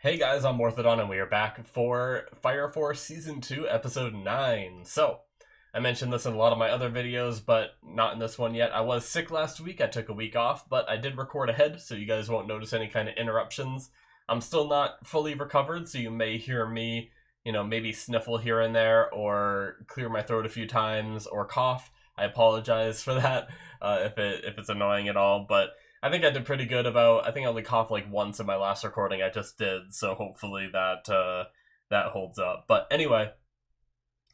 Hey guys, I'm Morthadon and we are back for Fire Force Season 2, Episode 9. So, I mentioned this in a lot of my other videos, but not in this one yet. I was sick last week, I took a week off, but I did record ahead, so you guys won't notice any kind of interruptions. I'm still not fully recovered, so you may hear me, maybe sniffle here and there, or clear my throat a few times, or cough. I apologize for that, if it's annoying at all, but I think I did pretty good I think I only coughed like once in my last recording I just did, so hopefully that holds up. But anyway,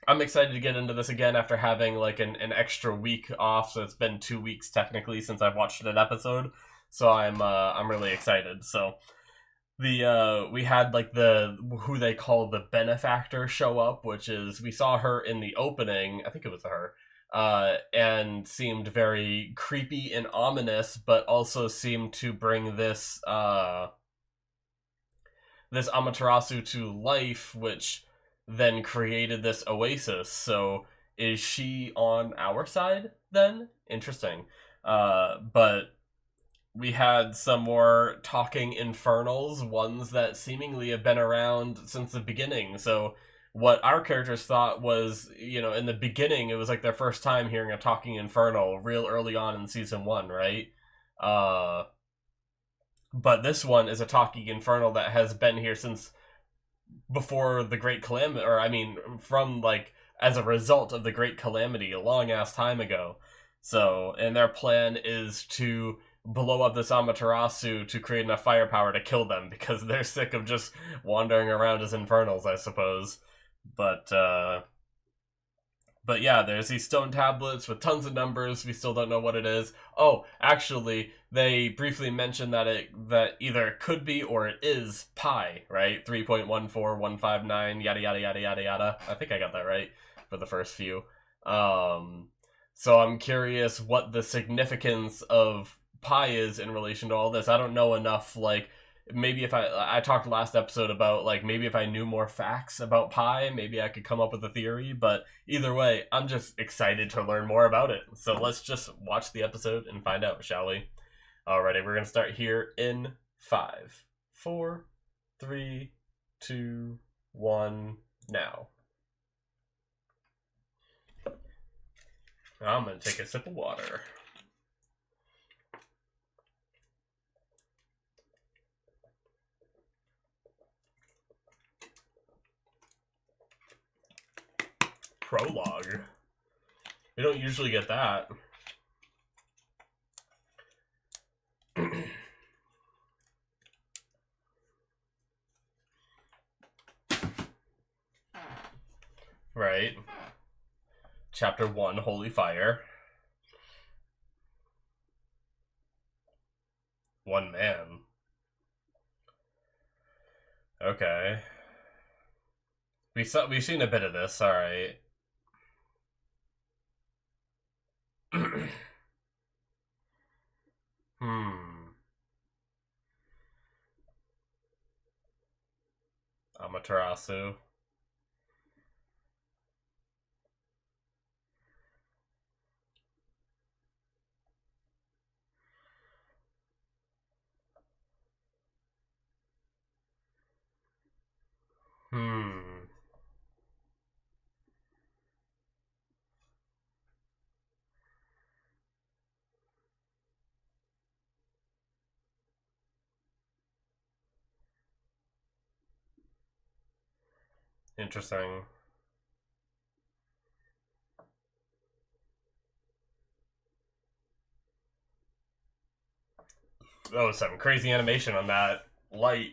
I'm excited to get into this again after having like an extra week off, so it's been 2 weeks technically since I've watched an episode. So I'm really excited. So we had like the who they call the benefactor show up, which is we saw her in the opening. I think it was her, and seemed very creepy and ominous, but also seemed to bring this Amaterasu to life, which then created this oasis. So is she on our side then? Interesting. But we had some more talking infernals, ones that seemingly have been around since the beginning. So what our characters thought was, in the beginning, it was like their first time hearing a talking infernal real early on in season 1, right? Uh, but this one is a talking infernal that has been here since before the Great Calamity, or I mean, from like as a result of the Great Calamity a long ass time ago. So, and their plan is to blow up this Amaterasu to create enough firepower to kill them because they're sick of just wandering around as infernals, I suppose. But but yeah, there's these stone tablets with tons of numbers. We still don't know what it is. Oh, actually, they briefly mentioned that either it could be or it is pi, right? 3.14159, yada yada yada yada yada. I think I got that right for the first few. So I'm curious what the significance of pi is in relation to all this. I don't know enough, like, maybe if I talked last episode about like maybe if I knew more facts about pi, maybe I could come up with a theory, but either way, I'm just excited to learn more about it. So let's just watch the episode and find out, shall we? Alrighty, we're gonna start here in 5, 4, 3, 2, 1, now. I'm gonna take a sip of water. Prologue. We don't usually get that. Right. Chapter 1, Holy Fire. One man. Okay. We've seen a bit of this, alright. Amaterasu. Interesting. Oh, some crazy animation on that light.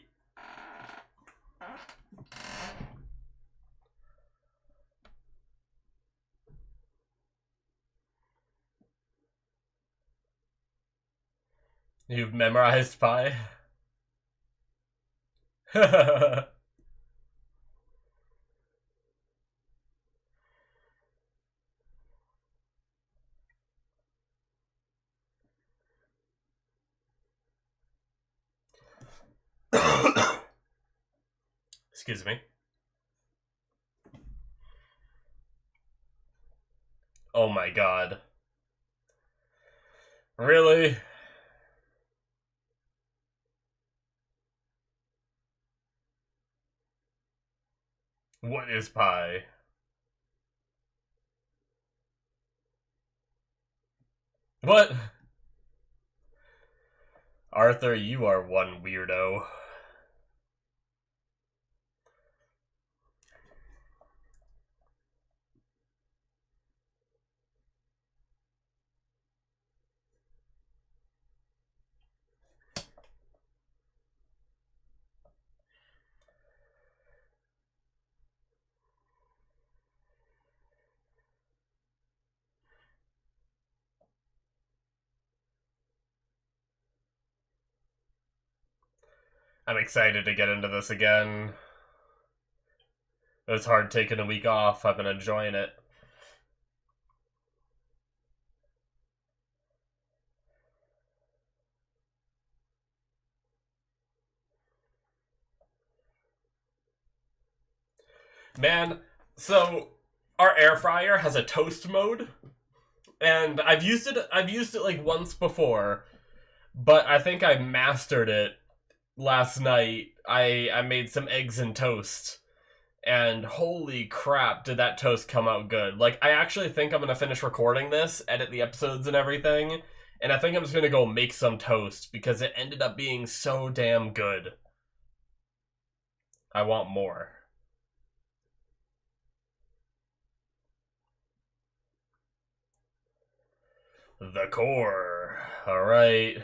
You've memorized pi? Excuse me. Oh my god. Really? What is pie? What? Arthur, you are one weirdo. I'm excited to get into this again. It was hard taking a week off. I've been enjoying it. Man, so our air fryer has a toast mode, and I've used it like once before, but I think I mastered it last night. I made some eggs and toast, and holy crap, did that toast come out good. Like, I actually think I'm gonna finish recording this, edit the episodes and everything, and I think I'm just gonna go make some toast because it ended up being so damn good. I want more. The core. Alright.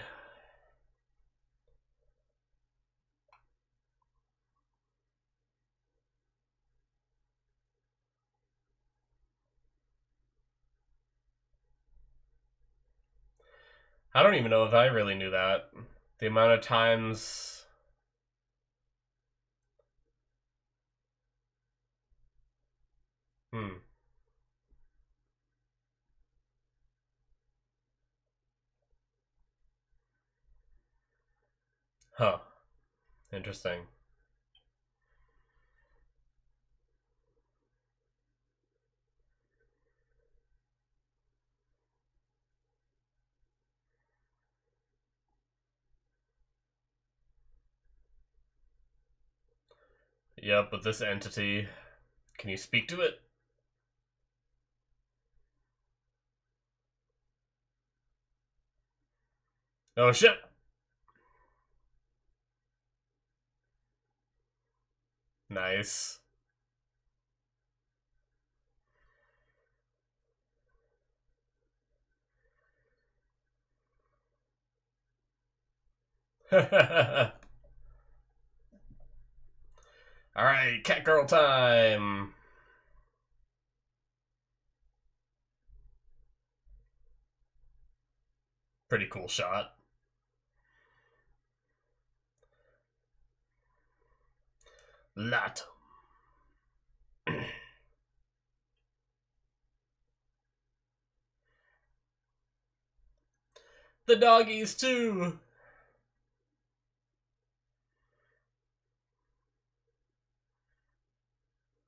I don't even know if I really knew that. The amount of times... Hmm. Huh. Interesting. Yep, but this entity... Can you speak to it? Oh shit! Nice. Alright, cat girl time! Pretty cool shot. Lot. The doggies too!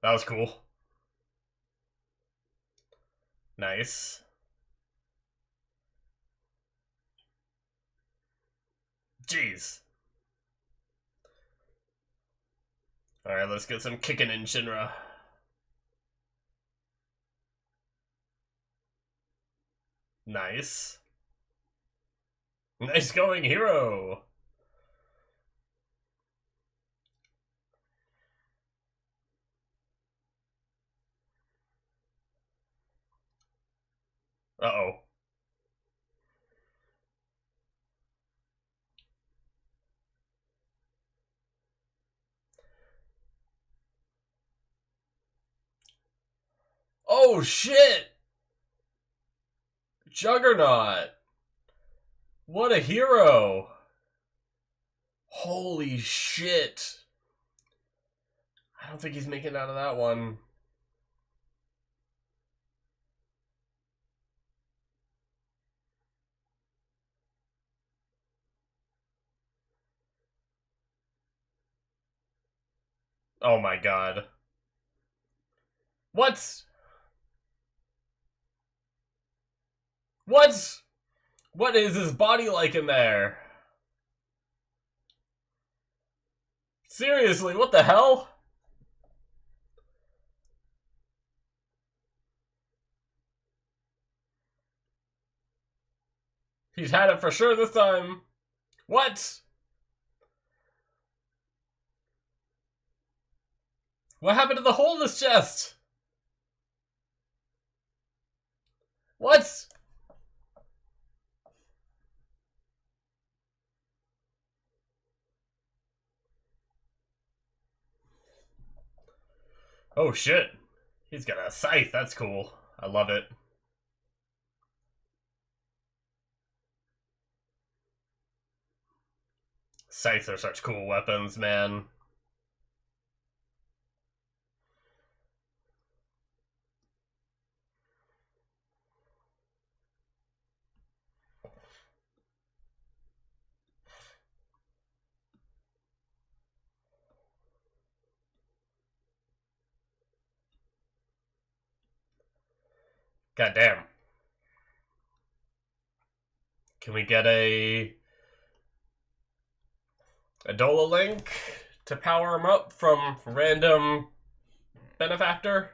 That was cool. Nice. Jeez. Alright, let's get some kicking in Shinra. Nice. Nice going, hero! Uh-oh. Oh shit! Juggernaut! What a hero! Holy shit! I don't think he's making it out of that one. Oh my god. What? What? What is his body like in there? Seriously, what the hell? He's had it for sure this time. What? What happened to the hole in his chest? What? Oh shit. He's got a scythe. That's cool. I love it. Scythes are such cool weapons, man. Goddamn. Can we get a Dola link to power him up from random benefactor?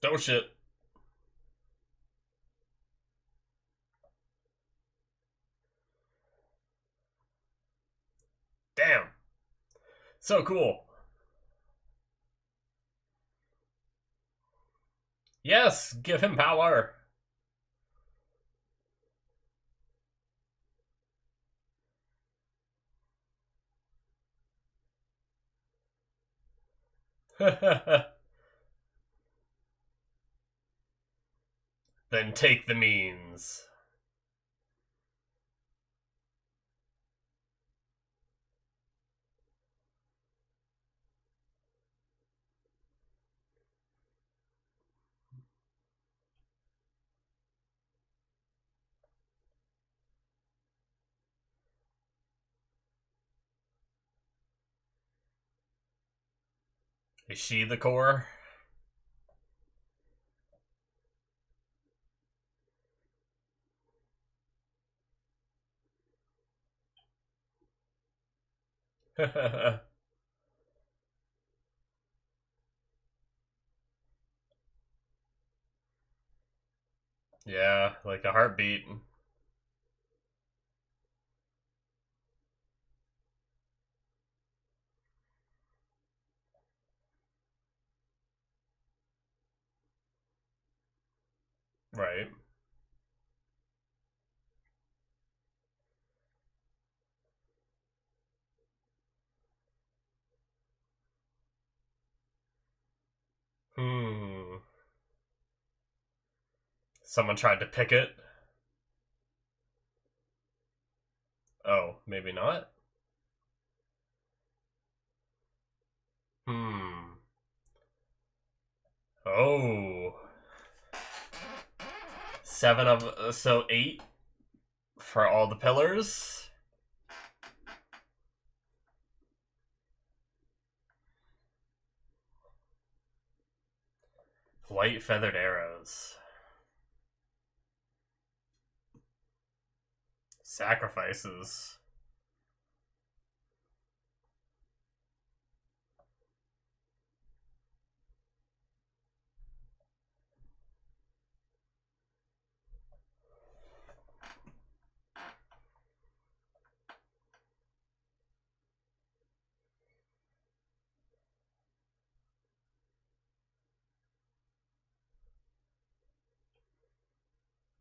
Oh shit. Damn. So cool. Yes, give him power. Then take the means. Is she the core? Yeah, like a heartbeat. Right. Hmm. Someone tried to pick it. Oh, maybe not? Hmm. Oh. 7 of... So 8 for all the pillars? White feathered arrows. Sacrifices.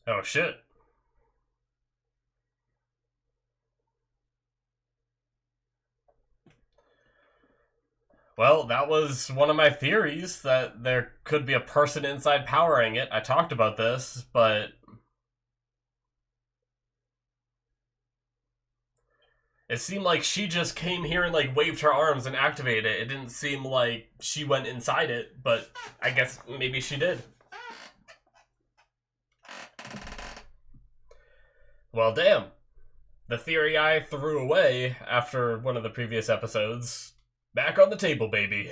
Oh shit. Well, that was one of my theories, that there could be a person inside powering it. I talked about this, but it seemed like she just came here and like waved her arms and activated it. It didn't seem like she went inside it, but I guess maybe she did. Well, damn. The theory I threw away after one of the previous episodes, back on the table, baby.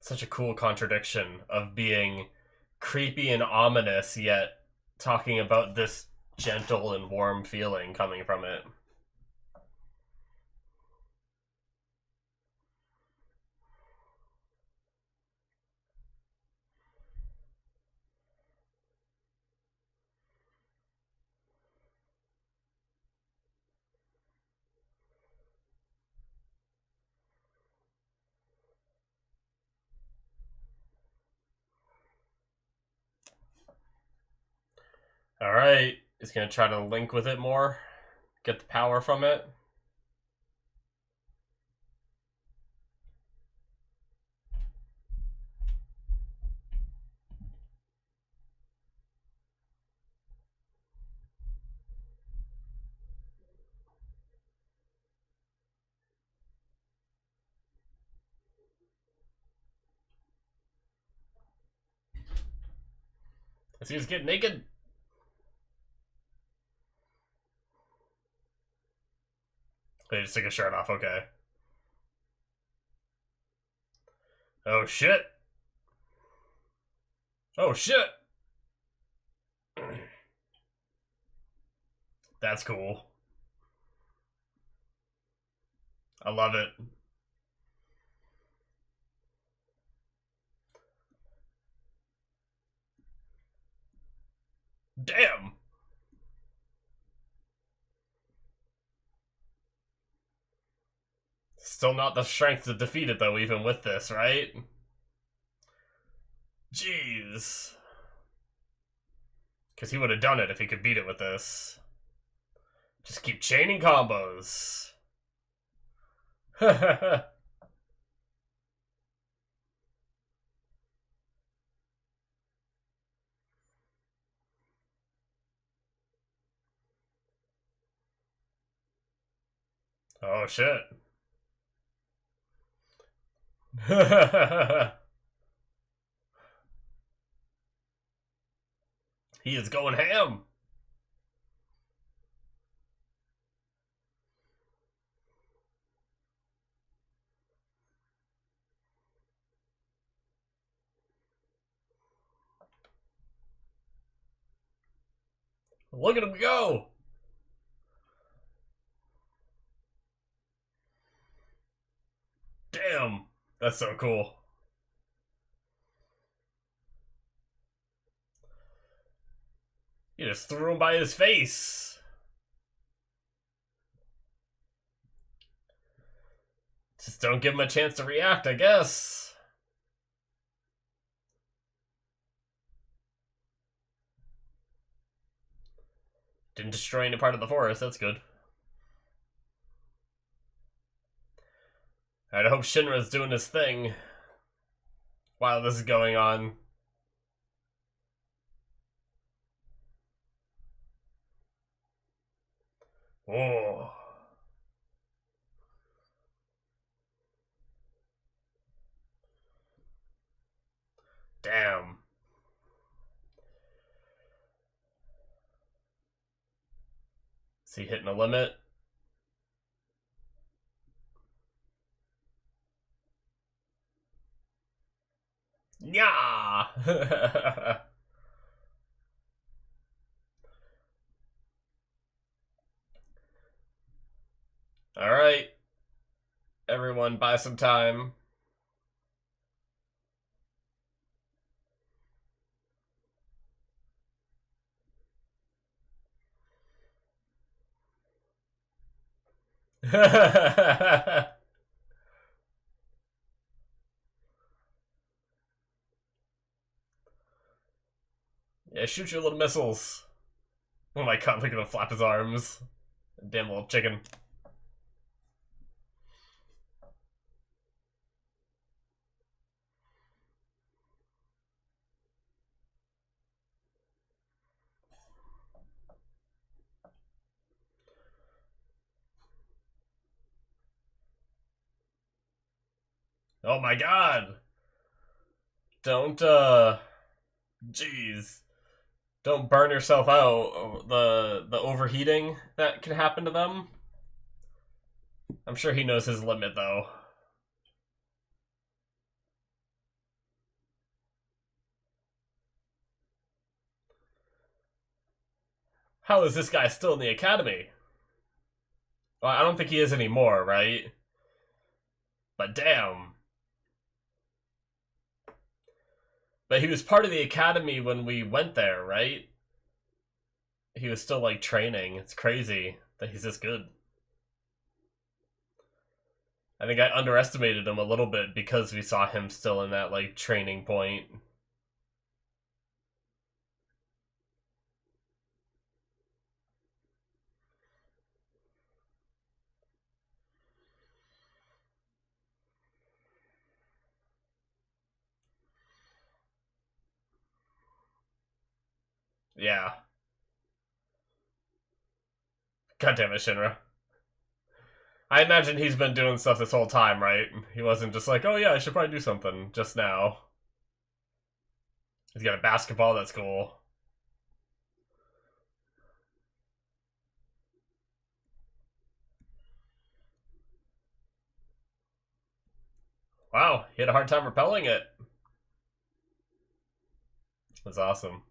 Such a cool contradiction of being creepy and ominous, yet talking about this gentle and warm feeling coming from it. Alright, he's gonna try to link with it more, get the power from it. Let's see, get naked. They just take a shirt off, okay. Oh shit! Oh shit! That's cool. I love it. Damn! Still not the strength to defeat it, though, even with this, right? Jeez. Because he would have done it if he could beat it with this. Just keep chaining combos. Oh, shit. He is going ham. Look at him go. Damn. That's so cool. He just threw him by his face. Just don't give him a chance to react, I guess. Didn't destroy any part of the forest, that's good. Alright, I hope Shinra's doing his thing while this is going on. Oh. Damn. Is he hitting a limit? Yeah. Alright. Everyone, buy some time. Yeah, shoot your little missiles. Oh my god, look at him flap his arms. Damn little chicken. Oh my god! Don't, jeez. Don't burn yourself out. The overheating that can happen to them. I'm sure he knows his limit, though. How is this guy still in the academy? Well, I don't think he is anymore, right? But damn. But he was part of the academy when we went there, right? He was still, like, training. It's crazy that he's this good. I think I underestimated him a little bit because we saw him still in that, like, training point. Yeah. God damn it, Shinra. I imagine he's been doing stuff this whole time, right? He wasn't just like, oh yeah, I should probably do something just now. He's got a basketball, that's cool. Wow, he had a hard time repelling it. That's awesome.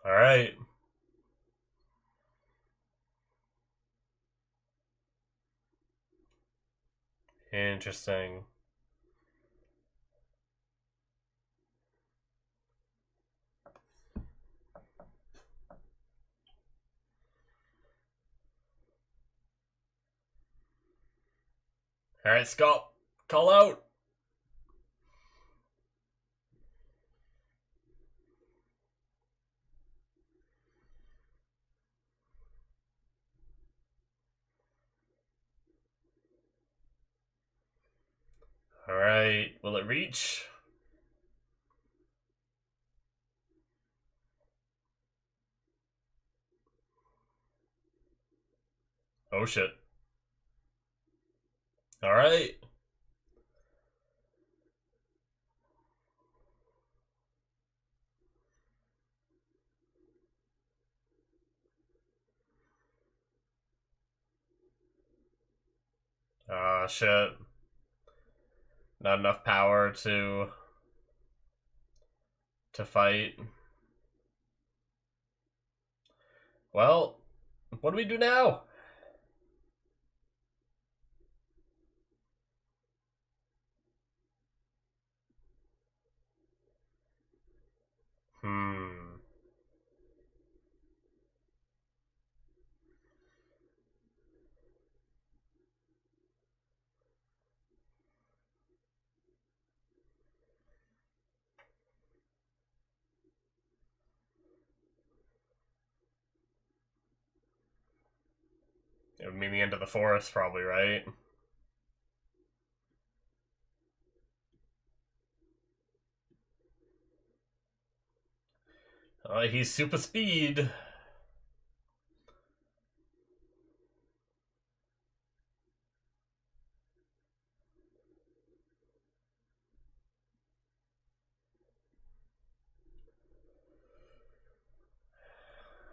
Alright. Interesting. Alright, Scott. Call out! Alright, will it reach? Oh shit. Alright. Ah, shit. Not enough power to fight. Well, what do we do now? It would mean the end of the forest, probably, right? He's super speed.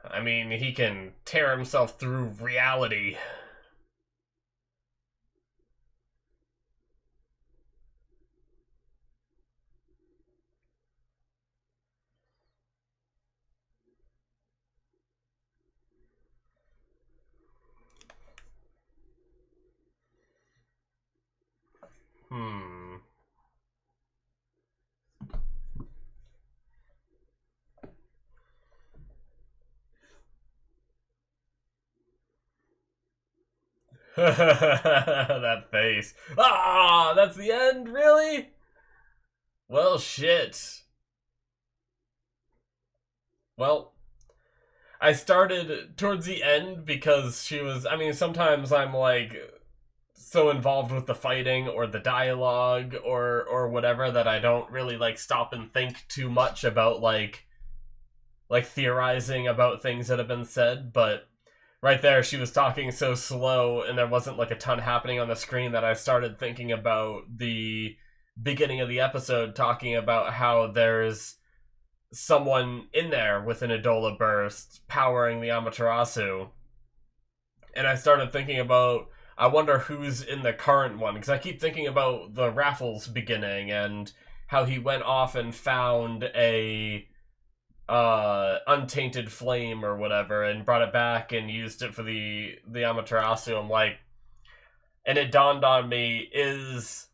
I mean, he can tear himself through reality. That face. Ah, that's the end? Really? Well, shit. Well, I started towards the end because she was... I mean, sometimes I'm, like, so involved with the fighting or the dialogue or whatever that I don't really, like, stop and think too much about, like theorizing about things that have been said, but right there she was talking so slow and there wasn't like a ton happening on the screen that I started thinking about the beginning of the episode talking about how there's someone in there with an Adola burst powering the Amaterasu. And I started thinking about, I wonder who's in the current one, because I keep thinking about the Raffles beginning and how he went off and found a untainted flame or whatever and brought it back and used it for the Amaterasu. I'm like, and it dawned on me, is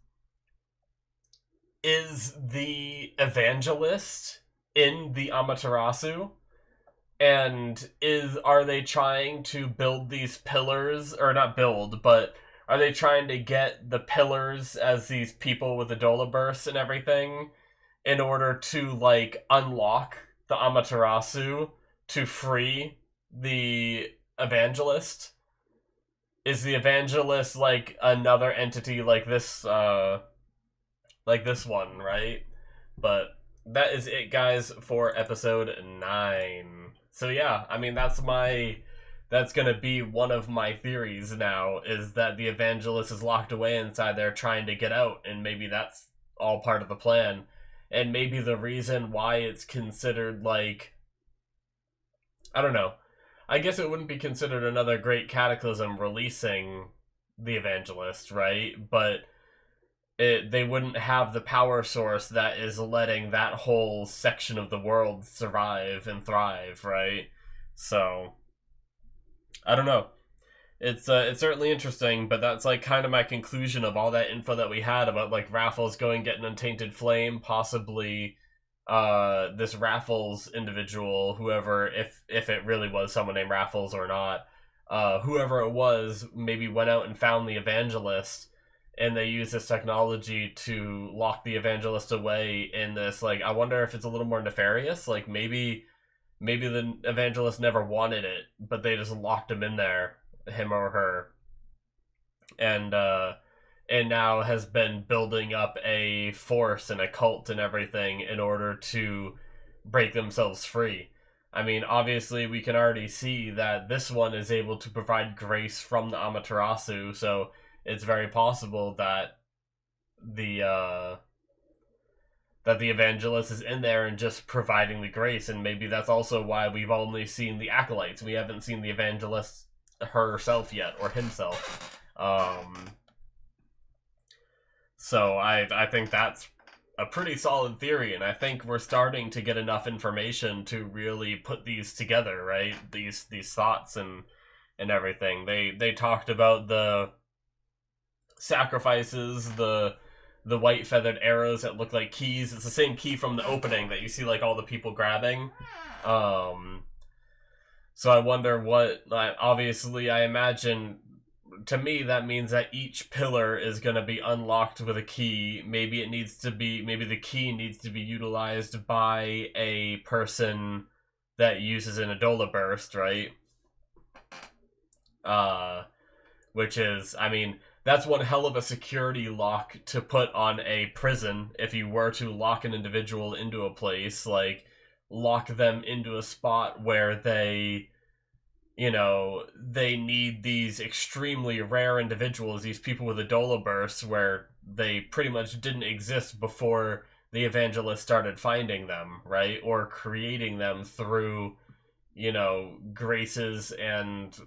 the evangelist in the Amaterasu? And are they trying to build these pillars, or not build, but are they trying to get the pillars as these people with Adola bursts and everything in order to, like, unlock the Amaterasu to free the evangelist? Is the evangelist like another entity like this one, right? But that is it, guys, for episode 9. So yeah, I mean, that's gonna be one of my theories now, is that the evangelist is locked away inside there trying to get out, and maybe that's all part of the plan. And maybe the reason why it's considered, like, I don't know, I guess it wouldn't be considered another great cataclysm releasing the evangelist, right? But they wouldn't have the power source that is letting that whole section of the world survive and thrive, right? So I don't know. It's certainly interesting, but that's like kind of my conclusion of all that info that we had about, like, Raffles going get an untainted flame, possibly this Raffles individual, whoever, if it really was someone named Raffles or not, whoever it was, maybe went out and found the evangelist, and they use this technology to lock the evangelist away in this, like, I wonder if it's a little more nefarious, like maybe the evangelist never wanted it, but they just locked him in there, him or her, and now has been building up a force and a cult and everything in order to break themselves free. I mean, obviously we can already see that this one is able to provide grace from the Amaterasu, so it's very possible that the evangelist is in there and just providing the grace, and maybe that's also why we've only seen the acolytes. We haven't seen the evangelist herself yet, or himself. So I think that's a pretty solid theory, and I think we're starting to get enough information to really put these together, right? These thoughts and everything. They talked about the sacrifices, the white feathered arrows that look like keys. It's the same key from the opening that you see, like, all the people grabbing. So I wonder what, obviously I imagine, to me that means that each pillar is going to be unlocked with a key. Maybe the key needs to be utilized by a person that uses an Adola burst, right? Which is, I mean, that's one hell of a security lock to put on a prison. If you were to lock an individual into a place, like, lock them into a spot where they need these extremely rare individuals, these people with Adola bursts, where they pretty much didn't exist before the evangelist started finding them, right? Or creating them through, graces and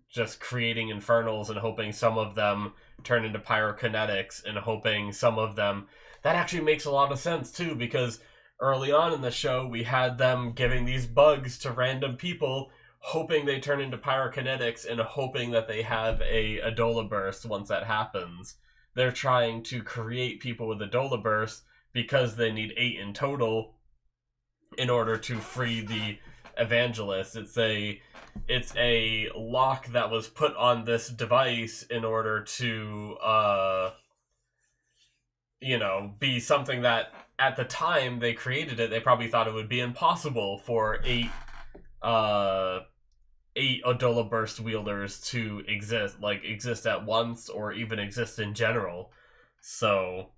just creating infernals and hoping some of them turn into pyrokinetics, and hoping some of them... That actually makes a lot of sense too, because early on in the show we had them giving these bugs to random people, hoping they turn into pyrokinetics and hoping that they have a Adola burst once that happens. They're trying to create people with Adola burst because they need 8 in total in order to free the evangelist. It's a lock that was put on this device in order to be something that, at the time they created it, they probably thought it would be impossible for 8 Adola burst wielders to exist at once, or even exist in general. So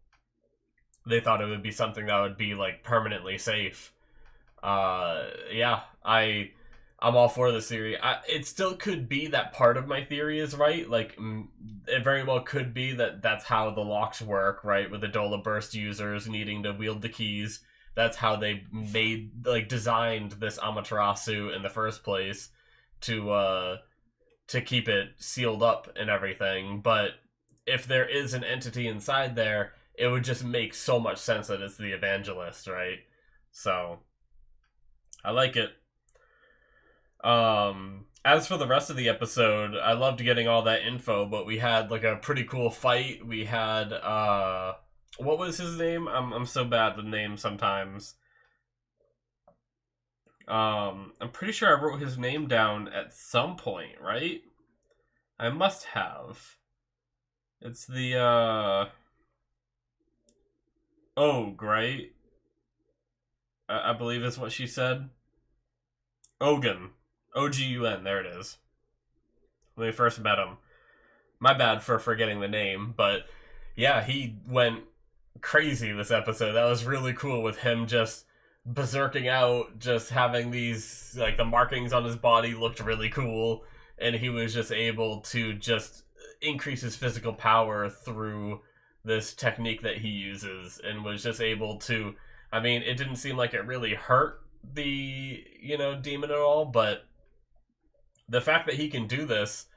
they thought it would be something that would be, like, permanently safe. I'm all for this theory. It still could be that part of my theory is right. Like, it very well could be that that's how the locks work, right? With the Dola Burst users needing to wield the keys. That's how they designed this Amaterasu in the first place to keep it sealed up and everything. But if there is an entity inside there, it would just make so much sense that it's the Evangelist, right? So, I like it. As for the rest of the episode, I loved getting all that info, but we had like a pretty cool fight. We had what was his name? I'm so bad with names sometimes. I'm pretty sure I wrote his name down at some point, right? I must have. It's the Ogue, right? I believe is what she said. Ogun. Ogun, there it is. When we first met him. My bad for forgetting the name, but yeah, he went crazy this episode. That was really cool with him just berserking out, just having these, like, the markings on his body looked really cool, and he was just able to just increase his physical power through this technique that he uses, and was just able to, I mean, it didn't seem like it really hurt the, demon at all, but the fact that he can do this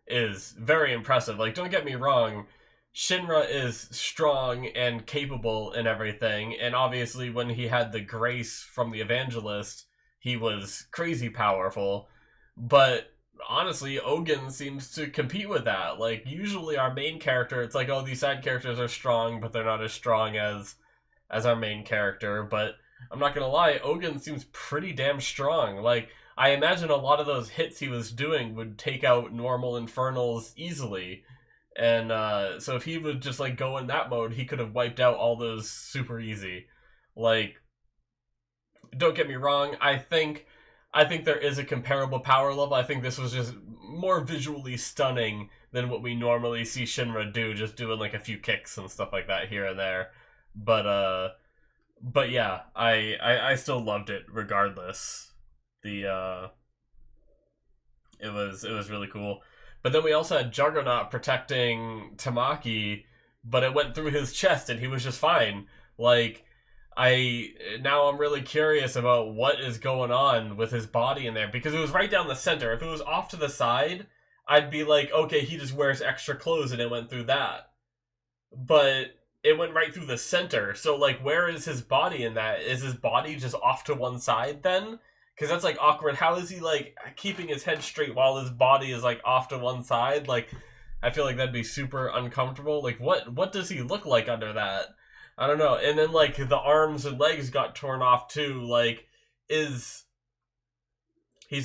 is very impressive. Like, don't get me wrong, Shinra is strong and capable and everything, and obviously when he had the grace from the Evangelist, he was crazy powerful, but honestly, Ogun seems to compete with that. Like, usually our main character, it's like, oh, these side characters are strong, but they're not as strong as our main character, but I'm not gonna lie, Ogun seems pretty damn strong. Like, I imagine a lot of those hits he was doing would take out normal Infernals easily. And so if he would just like go in that mode, he could have wiped out all those super easy. Like, don't get me wrong, I think there is a comparable power level. I think this was just more visually stunning than what we normally see Shinra do, just doing like a few kicks and stuff like that here and there. But yeah, I still loved it regardless. It was really cool. But then we also had Juggernaut protecting Tamaki, but it went through his chest and he was just fine. Like, now I'm really curious about what is going on with his body in there, because it was right down the center. If it was off to the side, I'd be like, okay, he just wears extra clothes and it went through that. But it went right through the center. So, like, where is his body in that? Is his body just off to one side then? Because that's, like, awkward. How is he, like, keeping his head straight while his body is, like, off to one side? Like, I feel like that'd be super uncomfortable. Like, what does he look like under that? I don't know. And then, like, the arms and legs got torn off, too. Like, he's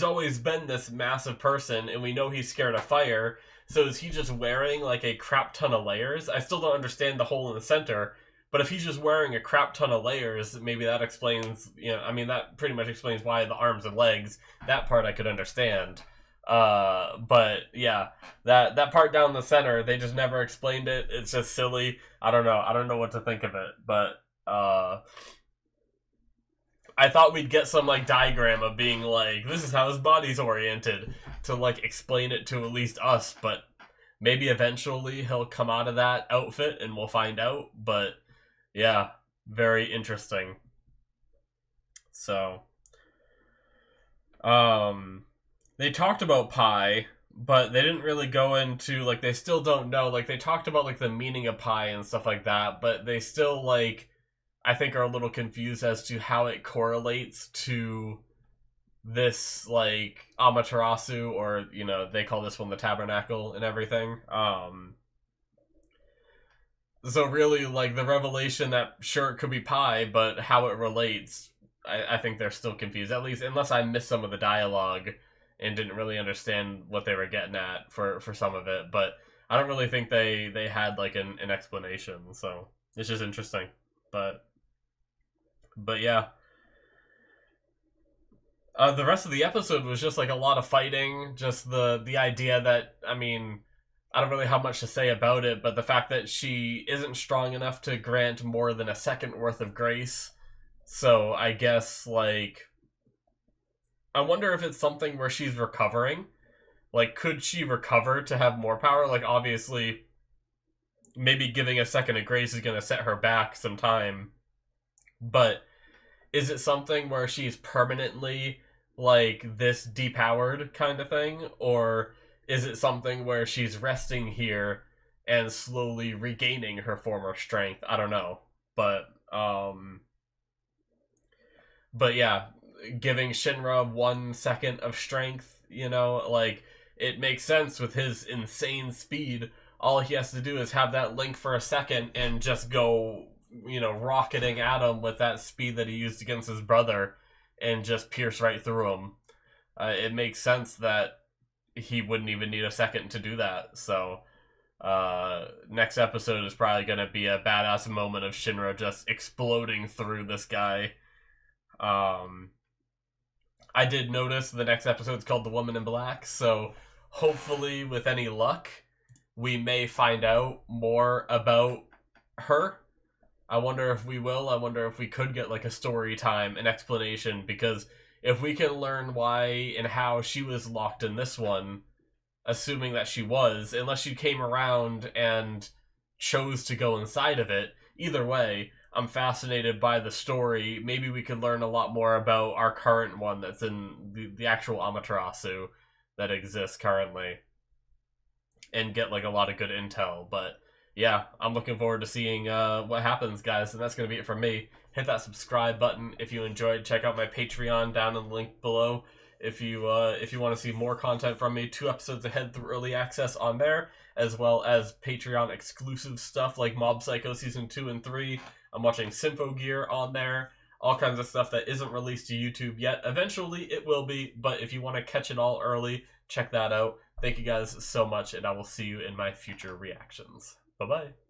always been this massive person, and we know he's scared of fire. So is he just wearing, like, a crap ton of layers? I still don't understand the hole in the center. But if he's just wearing a crap ton of layers, maybe that explains, I mean, that pretty much explains why the arms and legs, that part I could understand. But yeah, that part down the center, they just never explained it. It's just silly. I don't know what to think of it. But I thought we'd get some, like, diagram of being like, this is how his body's oriented, to, like, explain it to at least us. But maybe eventually he'll come out of that outfit and we'll find out. But yeah, very interesting. So, they talked about pi, but they didn't really go into, like, they still don't know. Like, they talked about, like, the meaning of pi and stuff like that, but they still, like, I think are a little confused as to how it correlates to this, like, Amaterasu, or, they call this one the Tabernacle and everything. So really, like, the revelation that, sure, it could be pi, but how it relates, I think they're still confused. At least, unless I missed some of the dialogue and didn't really understand what they were getting at for some of it. But I don't really think they had, like, an explanation. So it's just interesting. But yeah. The rest of the episode was just, like, a lot of fighting. Just the idea that, I mean, I don't really have much to say about it, but the fact that she isn't strong enough to grant more than a second worth of grace. So I guess, like, I wonder if it's something where she's recovering. Like, could she recover to have more power? Like, obviously, maybe giving a second of grace is going to set her back some time. But is it something where she's permanently, like, this depowered kind of thing? Or is it something where she's resting here and slowly regaining her former strength? I don't know. But yeah, giving Shinra 1 second of strength, like, it makes sense with his insane speed. All he has to do is have that link for a second and just go, rocketing at him with that speed that he used against his brother and just pierce right through him. It makes sense that he wouldn't even need a second to do that. So, next episode is probably going to be a badass moment of Shinra just exploding through this guy. I did notice the next episode is called The Woman in Black, so hopefully, with any luck, we may find out more about her. I wonder if we will. I wonder if we could get like a story time, an explanation, because if we can learn why and how she was locked in this one, assuming that she was, unless she came around and chose to go inside of it, either way, I'm fascinated by the story. Maybe we could learn a lot more about our current one that's in the actual Amaterasu that exists currently and get like a lot of good intel. But yeah, I'm looking forward to seeing what happens, guys, and that's going to be it from me. Hit that subscribe button if you enjoyed. Check out my Patreon down in the link below if you want to see more content from me. 2 episodes ahead through early access on there, as well as Patreon exclusive stuff like Mob Psycho Season 2 and 3. I'm watching Symphogear on there. All kinds of stuff that isn't released to YouTube yet. Eventually it will be, but if you want to catch it all early, check that out. Thank you guys so much, and I will see you in my future reactions. Bye-bye.